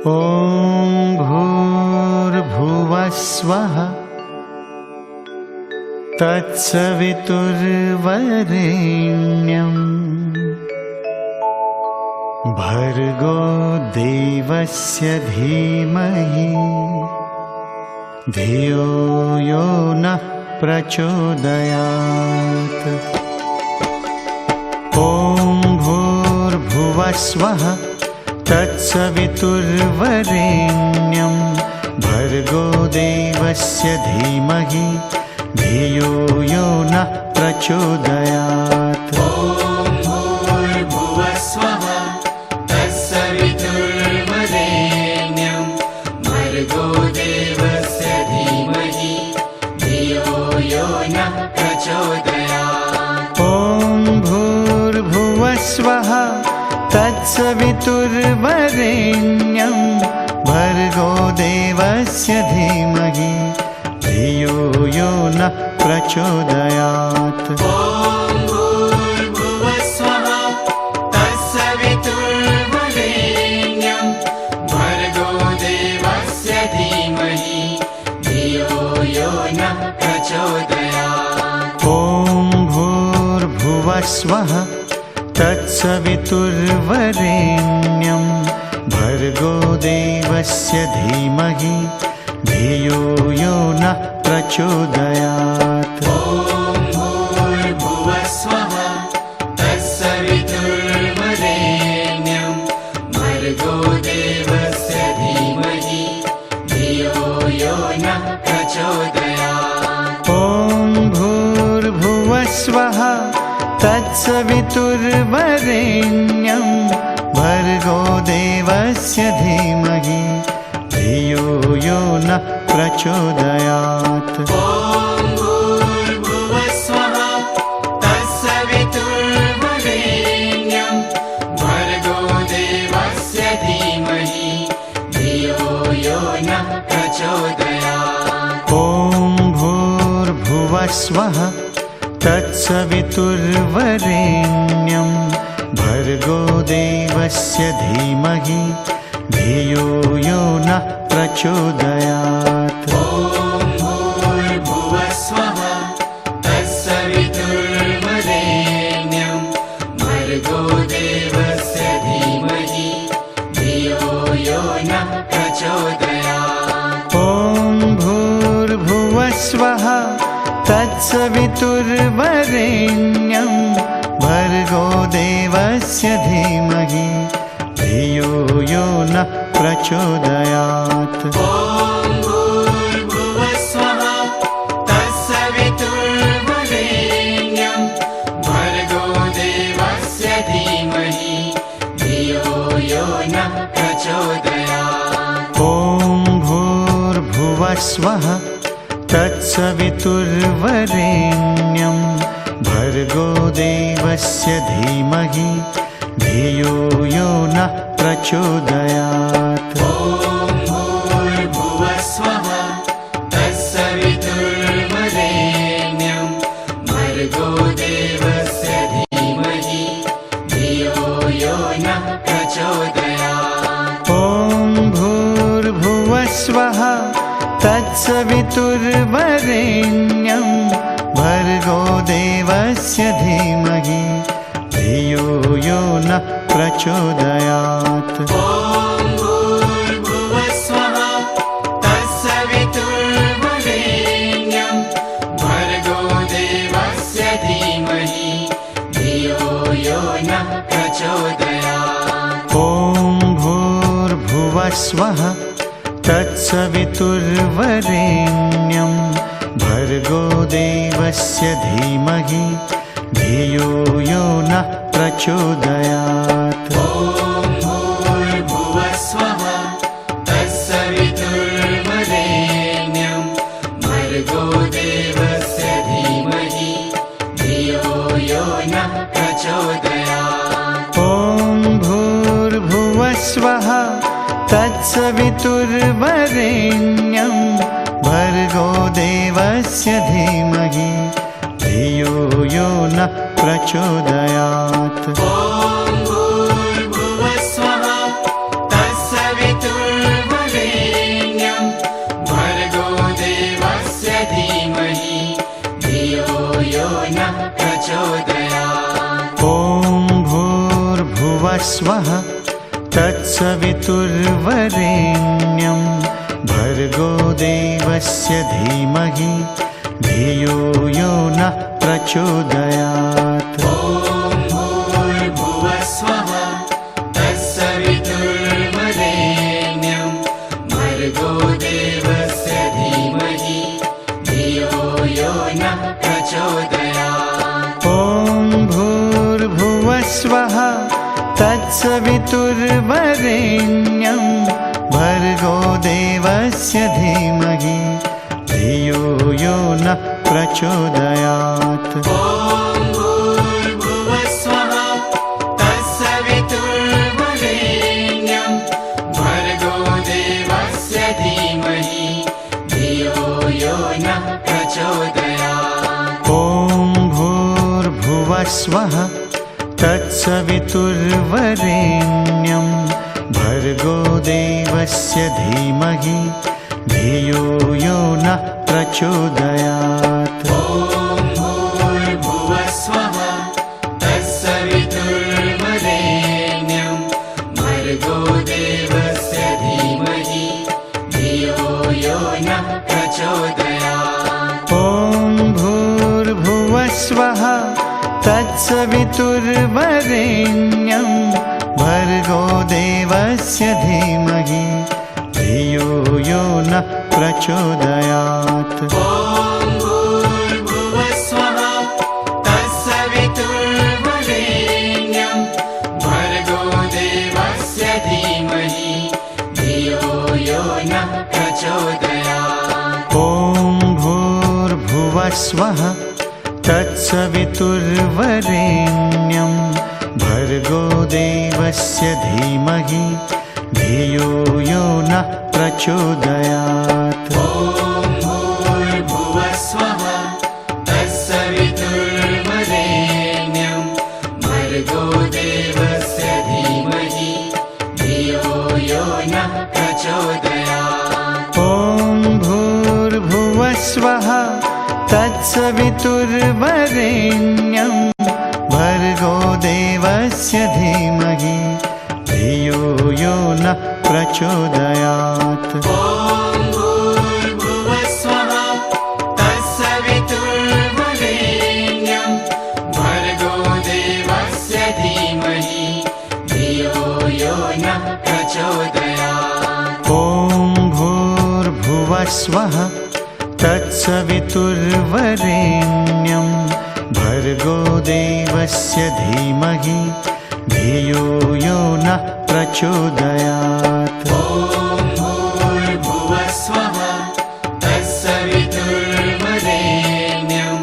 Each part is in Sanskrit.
ॐ भूर्भुवः स्वः तत्सवितुर्वरेण्यं भर्गो देवस्य धीमहि धियो यो नः प्रचोदयात्। ॐ भूर्भुवः स्वः तत्सवितुर्वरेण्यं भर्गो देवस्य धीमहि धियो यो नः प्रचोदयात्। ॐ भूर्भुवः स्वः तत्सवितुर्वरेण्यं भर्गो देवस्य धीमहि धियो यो नः प्रचोदयात्। ॐ भूर्भुवः स्वः तत्सवितुर्वरेण्यं भर्गो देवस्य धीमहि धियो यो नः प्रचोदयात्। ॐ भूर्भुवः स्वः तत्सवितुर्वरेण्यं भर्गो देवस्य धीमहि धियो यो नः प्रचोदयात्। ॐ भूर्भुवः स्वः तत्सवितुर्वरेण्यं भर्गो देवस्य धीमहि धियो यो नः प्रचोदयात्। ॐ भूर्भुवः स्वः तत्सवितुर्वरेण्यं भर्गो देवस्य धीमहि धियो यो नः प्रचोदयात्। ॐ भूर्भुवः स्वः तत्सवितुर्वरेण्यं भर्गो देवस्य धीमहि धियो यो नः प्रचोदयात्। ॐ भूर्भुवः स्वः तत्सवितुर्वरेण्यं भर्गो देवस्य धीमहि धियो यो नः प्रचोदयात्। ॐ भूर्भुवः स्वः तत्सवितुर्वरेण्यं भर्गो देवस्य धीमहि धियो यो नः प्रचोदयात्। ॐ भूर्भुवः स्वः तत्सवितुर्वरेण्यं भर्गो देवस्य धीमहि धियो यो नः प्रचोदयात्। ॐ भूर्भुवः स्वः तत्सवितुर्वरेण्यं भर्गो देवस्य धीमहि धियो यो नः प्रचोदयात्। ॐ भूर्भुवः स्वः तत्सवितुर्वरेण्यं भर्गो देवस्य धीमहि धियो यो नः प्रचोदयात्। ॐ भूर्भुवः स्वः तत्सवितुर्वरेण्यं भर्गो देवस्य धीमहि धियो यो नः प्रचोदयात्। ॐ भूर्भुवः स्वः तत्सवितुर्वरेण्यं भर्गो देवस्य धीमहि धियो यो नः प्रचोदयात्। ॐ भूर्भुवः स्वः तत्सवितुर्वरेण्यं भर्गो देवस्य धीमहि धियो यो नः प्रचोदयात्। ॐ भूर्भुवः स्वः तत्सवितुर्वरेण्यं भर्गो देवस्य धीमहि धियो यो नः प्रचोदयात्। ॐ भूर्भुवः स्वः तत्सवितुर्वरेण्यं भर्गो देवस्य धीमहि धियो यो नः प्रचोदयात्। ॐ भूर्भुवः स्वः तत्सवितुर्वरेण्यं भर्गो देवस्य धीमहि धियो यो नः प्रचोदयात्। ॐ भूर्भुवः स्वः तत्सवितुर्वरेण्यं भर्गो देवस्य धीमहि धियो यो नः प्रचोदयात्। ॐ भूर्भुवः स्वः तत्सवितुर्वरेण्यं भूर्भुवस्वः तत्सवितुर्वरेण्यं भर्गो देवस्य धीमहि धियो यो नः प्रचोदयात्। ॐ भूर्भुवस्वः तत्सवितुर्वरेण्यं भर्गो देवस्य धीमहि धियो यो नः प्रचोदयात्। ॐ भूर्भुवस्वः तत्सवितुर्वरेण्यं भर्गो देवस्य धीमहि धियो यो नः प्रचोदयात्। ॐ भूर्भुवस्वः तत्सवितुर्वरेण्यं भर्गो देवस्य धीमहि धियो यो नः प्रचोदयात्। ॐ भूर्भुवस्वः तत्सवितुर्वरेण्यं भर्गो देवस्य धीमहि धियो यो नः प्रचोदयात्। ॐ भूर्भुवस्वः तत्सवितुर्वरेण्यं भर्गो देवस्य धीमहि धियो यो नः प्रचोदयात्। ॐ भूर्भुवस्वः तत्सवितुर्वरेण्यं भर्गो देवस्य धीमहि धियो यो नः प्रचोदयात्। ॐ भूर्भुवस्वः तत्सवितुर्वरेण्यं भर्गो देवस्य धीमहि धियो यो नः प्रचोदयात्। ॐ भूर्भुवस्वः तत्सवितुर्वरेण्यं भर्गो देवस्य धीमहि धियो यो नः प्रचोदयात्। ॐ भूर्भुवस्वः तत्सवितुर्वरेण्यं भर्गो देवस्य धीमहि धियो यो नः प्रचोदयात्। ॐ भूर्भुवस्वः तत्सवितुर्वरेण्यं भर्गो देवस्य धीमहि धियो यो नः प्रचोदयात्। ॐ भूर्भुवस्वः तत्सवितुर्वरेण्यं भर्गो देवस्य धीमहि धियो यो नः प्रचोदयात्। ॐ भूर्भुवस्वः तत्सवितुर्वरेण्यं भर्गो देवस्य धीमहि धियो यो नः प्रचोदयात्। ॐ भूर्भुवस्वः तत्सवितुर्वरेण्यं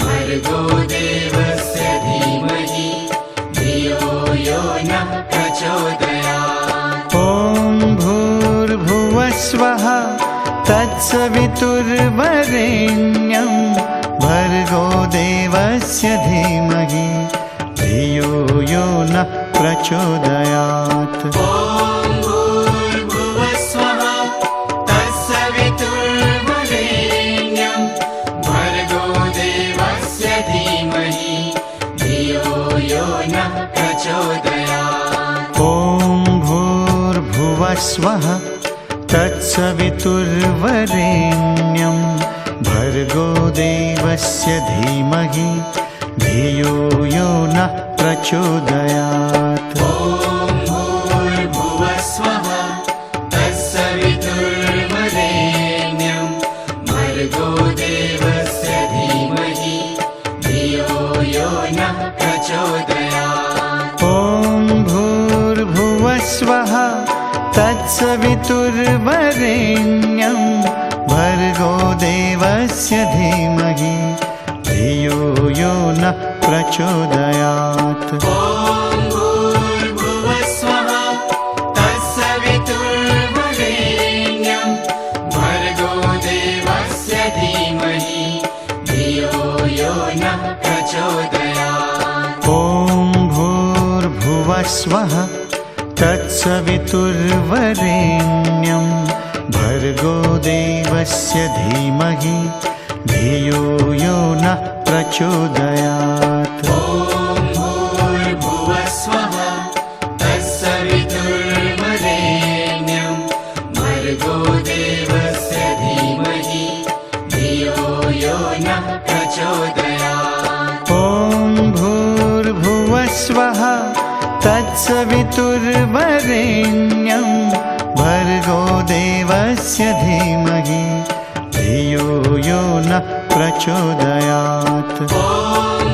भर्गो देवस्य धीमहि धियो यो नः प्रचोदयात्। ॐ भूर्भुवस्वः तत्सवितुर्वरेण्यं भर्गो देवस्य धीमहि धियो यो नः प्रचोदयात्। ॐ भूर्भुवस्वः तत्सवितुर्वरेण्यं भर्गो देवस्य धीमहि धियो यो नः प्रचोदयात्। ॐ भूर्भुवस्वः तत्सवितुर्वरेण्यं भर्गो देवस्य धीमहि धियो यो नः प्रचोदयात्। ॐ भूर्भुवस्वः तत्सवितुर्वरेण्यं भर्गो देवस्य धीमहि धियो यो नः प्रचोदयात्। ॐ भूर्भुवस्वः तत्सवितुर्वरेण्यं भर्गो देवस्य धीमहि धियो यो नः प्रचोदयात्। ॐ भूर्भुवस्वः तत्सवितुर्वरेण्यं भर्गो देवस्य धीमहि धियो यो नः प्रचोदयात्। ॐ भूर्भुवस्वः तत्सवितुर्वरेण्यं भर्गो देवस्य धीमहि धियो यो नः प्रचोदयात्। ॐ भूर्भुवस्वः भूर्भुवस्वः तत्सवितुर्वरेण्यं भर्गो देवस्य धीमहि धियो यो नः प्रचोदयात्। ॐ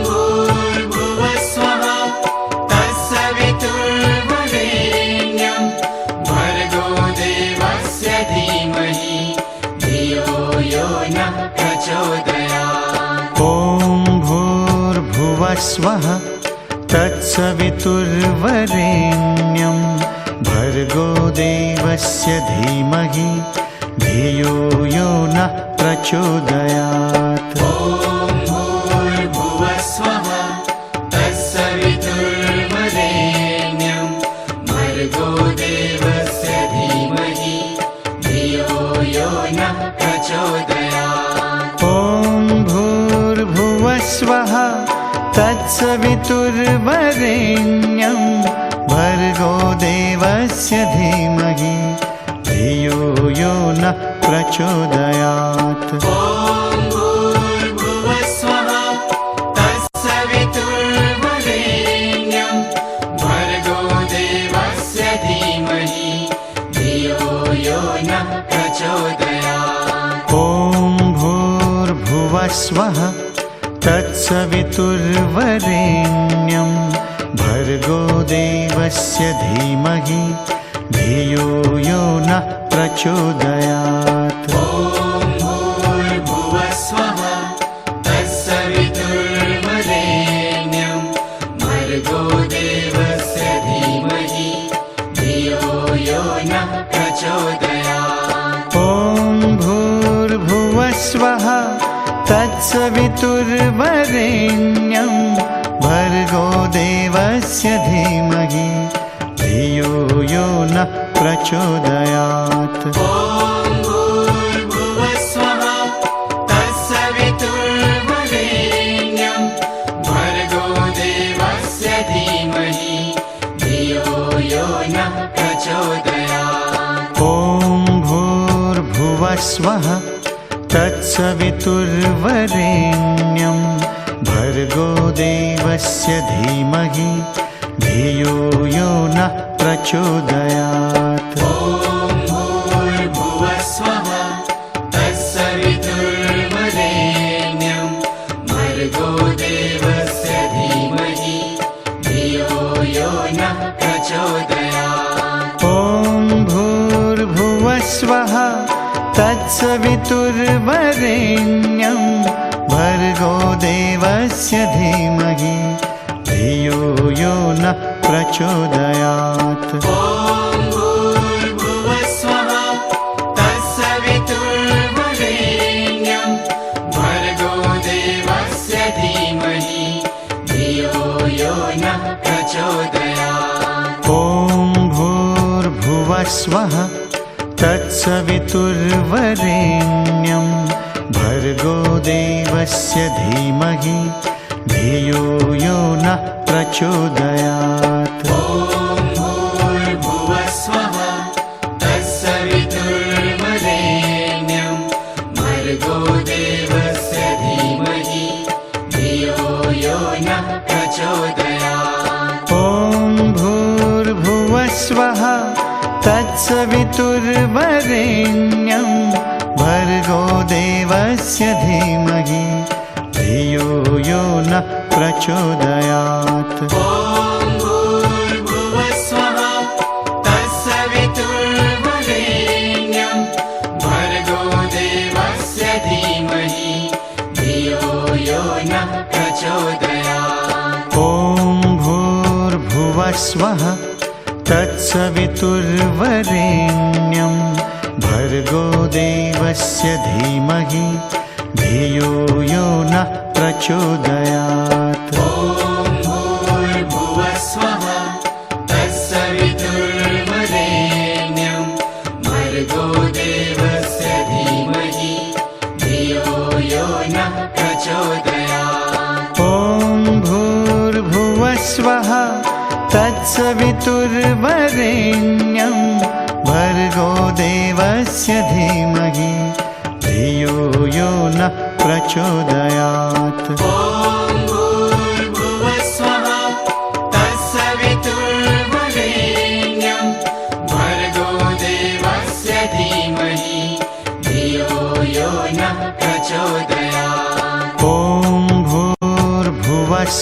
भूर्भुवस्वः तत्सवितुर्वरेण्यं भर्गो देवस्य धीमहि धियो यो नः प्रचोदयात्। ॐ भूर्भुवस्वः तत्सवितुर्वरेण्यं भर्गो देवस्य धीमहि धियो यो नः प्रचोदयात्। ॐ भूर्भुवस्वः तत्सवितुर्वरेण्यं भर्गो देवस्य धीमहि धियो यो नः प्रचोदयात्। ॐ भूर्भुवस्वः तत्सवितुर्वरेण्यं भर्गो देवस्य धीमहि धियो यो नः प्रचोदयात्। ॐ भूर्भुवस्वः तत्सवितुर्वरेण्यं भर्गो देवस्य धीमहि धियो यो नः प्रचोदयात्। ॐ भूर्भुवस्वः तत्सवितुर्वरेण्यं भर्गो देवस्य धीमहि धियो यो नः प्रचोदयात्। ॐ भूर्भुवस्वः तत्सवितुर्वरेण्यं भर्गो देवस्य धीमहि धियो यो नः प्रचोदयात्। ॐ भूर्भुवस्वः तत्सवितुर्वरेण्यं भर्गो देवस्य धीमहि धियो यो नः प्रचोदयात्। ॐ भूर्भुवस्वः तत्सवितुर्वरेण्यं भर्गो देवस्य धीमहि धियो यो नः प्रचोदयात्। ॐ भूर्भुवस्वः तत्सवितुर्वरेण्यं भर्गो देवस्य धीमहि धियो यो नः प्रचोदयात्। ॐ भूर्भुवस्वः तत्सवितुर्वरेण्यं भर्गो देवस्य धीमहि धियो यो नः प्रचोदयात्। ॐ भूर्भुवस्वः तत्सवितुर्वरेण्यं भर्गो देवस्य धीमहि धियो यो नः प्रचोदयात्। ॐ भूर्भुवस्वः तत्सवितुर्वरेण्यं भर्गो देवस्य धीमहि धियो यो नः प्रचोदयात्। ॐ भूर्भुवस्वः तत्सवितुर्वरेण्यं भर्गो देवस्य धीमहि धियो यो नः प्रचोदयात्। ॐ भूर्भुवस्वः तत्सवितुर्वरेण्यं भर्गो देवस्य धीमहि धियो यो नः प्रचोदयात्। ॐ भूर्भुवस्वः तत्सवितुर्वरेण्यं भर्गो देवस्य धीमहि धियो यो नः प्रचोदयात्। ॐ भूर्भुवस्वः तत्सवितुर्वरेण्यं भर्गो देवस्य धीमहि धियो यो नः प्रचोदयात्। ॐ भूर्भुवस्वः तत्सवितुर्वरेण्यं भर्गो देवस्य धीमहि धियो यो नः प्रचोदयात्। ॐ भूर्भुवस्वः तत्सवितुर्वरेण्यं भर्गो देवस्य धीमहि धियो यो नः प्रचोदयात्। ॐ भूर्भुवस्वः तत्सवितुर्वरेण्यं भर्गो देवस्य धीमहि धियो यो नः प्रचोदयात्। ॐ भूर्भुवस्वः तत्सवितुर्वरेण्यं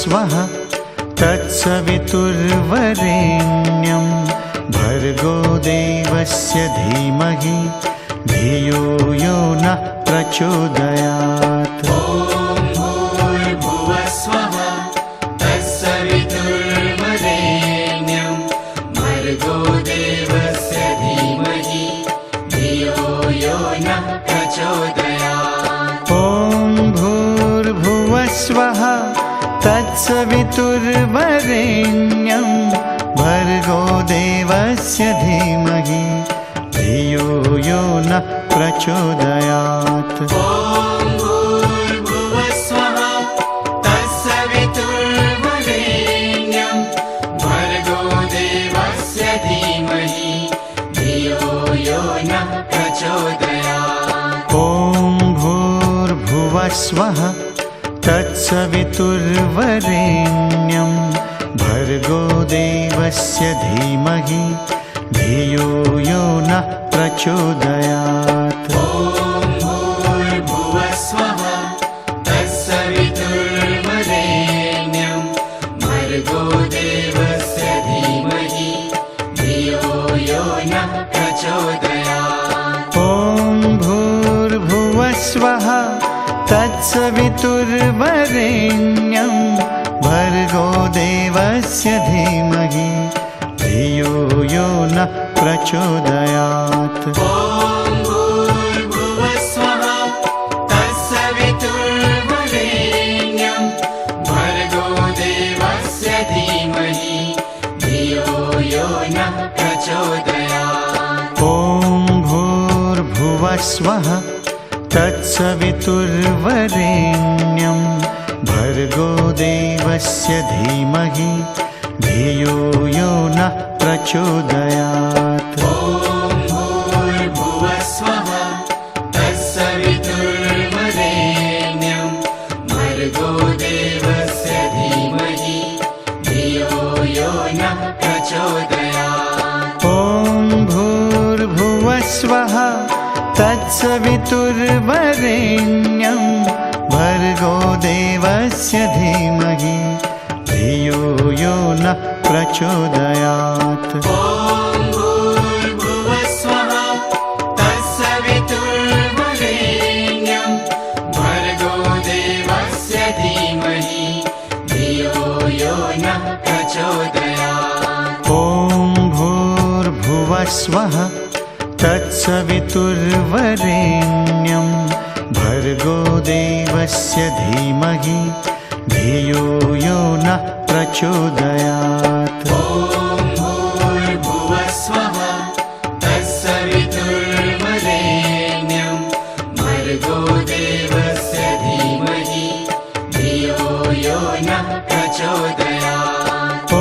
भूर्भुवस्वः तत्सवितुर्वरेण्यं भर्गो देवस्य धीमहि धियो यो नः प्रचोदयात्। ॐ भूर्भुवस्वः तत्सवितुर्वरेण्यं भर्गो देवस्य धीमहि धियो यो नः प्रचोदयात्। ॐ भूर्भुवस्वः तत्सवितुर्वरेण्यं भर्गो देवस्य धीमहि धियो यो नः प्रचोदयात्। ॐ भूर्भुवस्वः तत्सवितुर्वरेण्यं भर्गो देवस्य धीमहि धियो यो नः प्रचोदयात्। ॐ भूर्भुवस्वः तत्सवितुर्वरेण्यं भर्गो देवस्य धीमहि धियो यो नः प्रचोदयात्। ॐ भूर्भुवस्वः तत्सवितुर्वरेण्यं भर्गो देवस्य धीमहि धियो यो नः प्रचोदयात्। ॐ भूर्भुवस्वः तत्सवितुर्वरेण्यं भर्गो देवस्य धीमहि धियो यो नः प्रचोदयात्। ॐ भूर्भुवस्वः तत्सवितुर्वरेण्यं भर्गो देवस्य धीमहि धियो यो नः प्रचोदयात्। ॐ भूर्भुवस्वः तत्सवितुर्वरेण्यं भर्गो देवस्य धीमहि धियो यो नः प्रचोदयात्। ॐ भूर्भुवस्वः तत्सवितुर्वरेण्यं भर्गो देवस्य धीमहि धियो यो नः प्रचोदयात्। ॐ भूर्भुवस्वः तत्सवितुर्वरेण्यं भर्गो देवस्य धीमहि धियो यो नः प्रचोदयात्। ॐ भूर्भुवस्वः तत्सवितुर्वरेण्यं भर्गो देवस्य धीमहि धियो यो नः प्रचोदयात्। ॐ भूर्भुवस्वः तत्सवितुर्वरेण्यं भर्गो देवस्य धीमहि धियो यो नः प्रचोदयात्। ॐ भूर्भुवस्वः तत्सवितुर्वरेण्यं भर्गो देवस्य धीमहि धियो यो नः प्रचोदयात्। ॐ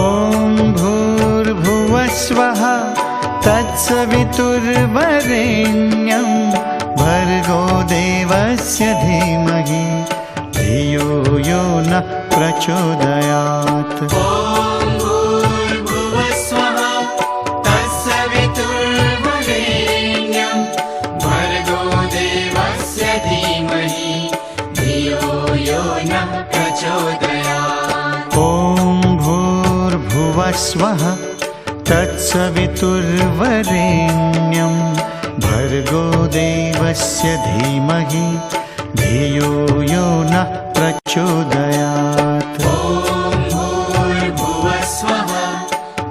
भूर्भुवस्वः तत्सवितुर्वरेण्यं भर्गो देवस्य धीमहि धियो यो नः प्रचोदयात्। ॐ भूर्भुवस्वः तत्सवितुर्वरेण्यं भर्गो देवस्य धीमहि धियो यो नः प्रचोदयात्। ॐ भूर्भुवस्वः तत्सवितुर्वरेण्यं भर्गो देवस्य धीमहि धियो यो नः प्रचोदयात्। ॐ भूर्भुवस्वः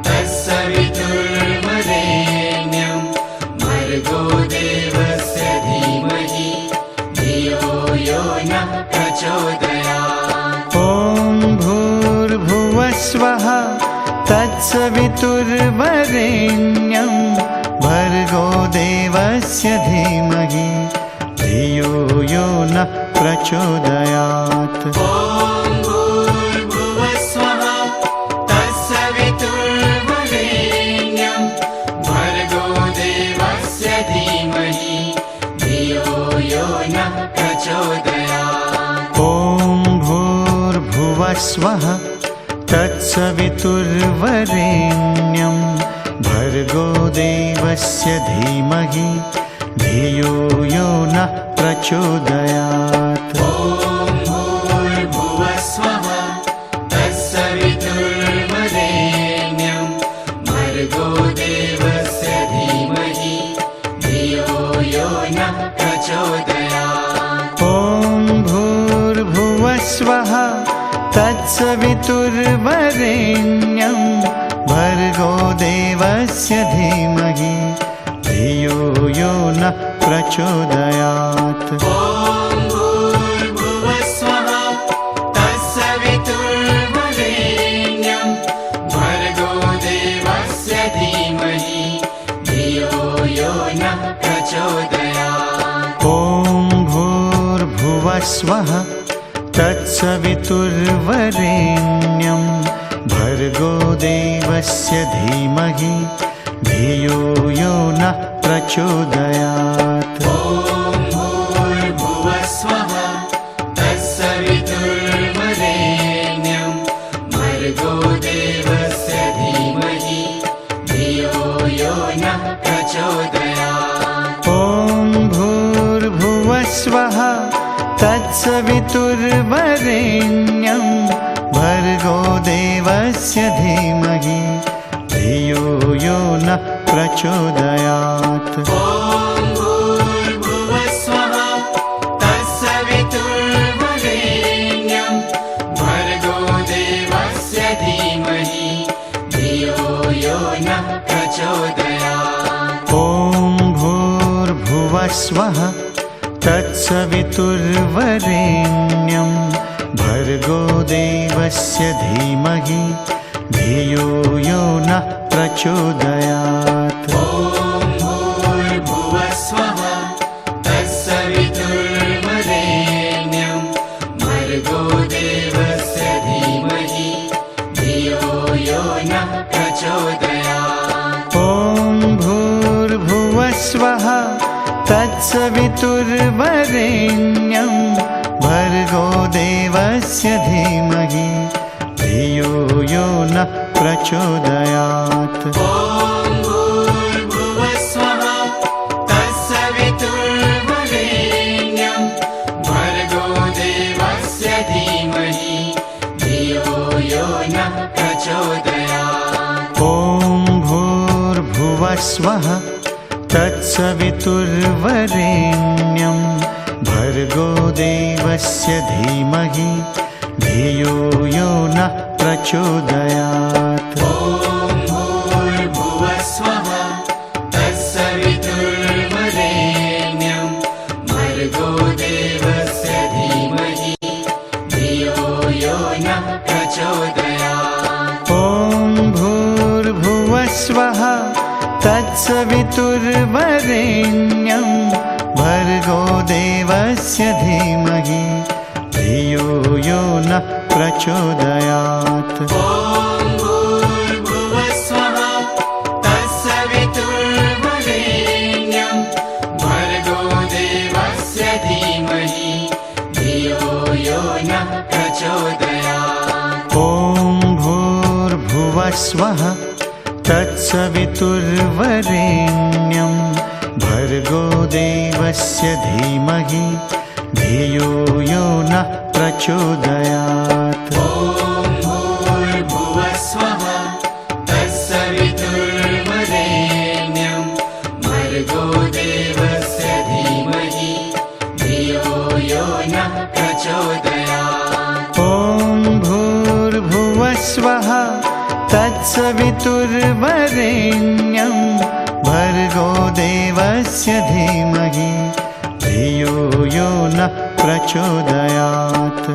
तत्सवितुर्वरेण्यं भर्गो देवस्य धीमहि धियो यो नः प्रचोदयात्। ॐ भूर्भुवस्वः तत्सवितुर्वरेण्यं भर्गो देवस्य धीमहि धियो यो नः प्रचोदयात्। ॐ भूर्भुवस्वः तत्सवितुर्वरेण्यं भर्गो देवस्य धीमहि धियो यो नः प्रचोदयात्। ॐ भूर्भुवस्वः तत्सवितुर्वरेण्यं भर्गो देवस्य धीमहि धियो यो नः प्रचोदयात्। ॐ भूर्भुवस्वः भर्गो देवस्य धीमहि धियो यो नः प्रचोदयात्। ॐ भूर्भुवस्वः तत्सवितुर्वरेण्यं भर्गो देवस्य धीमहि धियो यो नः प्रचोदयात्। ॐ भूर्भुवस्वः तत्सवितुर्वरेण्यं भर्गो देवस्य धीमहि धियो यो नः प्रचोदयात्। ॐ भूर्भुवस्वः तत्सवितुर्वरेण्यं भर्गो देवस्य धीमहि धियो यो नः प्रचोदयात्। ॐ भूर्भुवस्वः तत्सवितुर्वरेण्यं भर्गो देवस्य धीमहि धियो यो नः प्रचोदयात्। ॐ भूर्भुवस्वः तत्सवितुर्वरेण्यं भर्गो देवस्य धीमहि धियो यो नः प्रचोदयात्। ॐ भूर्भुवस्वः तत्सवितुर्वरेण्यं भर्गो देवस्य धीमहि धियो यो नः प्रचोदयात्। ॐ भूर्भुवस्वः तत्सवितुर्वरेण्यं भर्गो देवस्य धीमहि धियो यो नः प्रचोदयात्। ॐ भूर्भुवस्वः तत्सवितुर्वरेण्यं भर्गो देवस्य धीमहि धियो यो नः प्रचोदयात्। ॐ भूर्भुवस्वः तत्सवितुर्वरेण्यं भर्गो देवस्य धीमहि धियो यो नः प्रचोदयात्। ॐ भूर्भुवस्वः तत्सवितुर्वरेण्यं भर्गो देवस्य धीमहि धियो यो नः प्रचोदयात्। ॐ भूर्भुवस्वः तत्सवितुर्वरेण्यं भर्गो देवस्य धीमहि धियो यो नः प्रचोदयात्। ॐ भूर्भुवस्वः तत्सवितुर्वरेण्यं भर्गो देवस्य धीमहि धियो यो नः प्रचोदयात्। ॐ भूर्भुवस्वः तत्सवितुर्वरेण्यं भर्गो देवस्य धीमहि धियो यो नः प्रचोदयात्। ॐ भूर्भुवस्वः तत्सवितुर्वरेण्यं भर्गो देवस्य धीमहि धियो यो नः प्रचोदयात्। ॐ भूर्भुवस्वः तत्सवितुर्वरेण्यं भर्गो देवस्य धीमहि धियो यो नः प्रचोदयात्। ॐ भूर्भुवस्वः तत्सवितुर्वरेण्यं भर्गो देवस्य धीमहि धियो यो नः प्रचोदयात्। ॐ भूर्भुवस्वः तत्सवितुर्वरेण्यं भर्गो देवस्य धीमहि धियो यो नः प्रचोदयात्। ॐ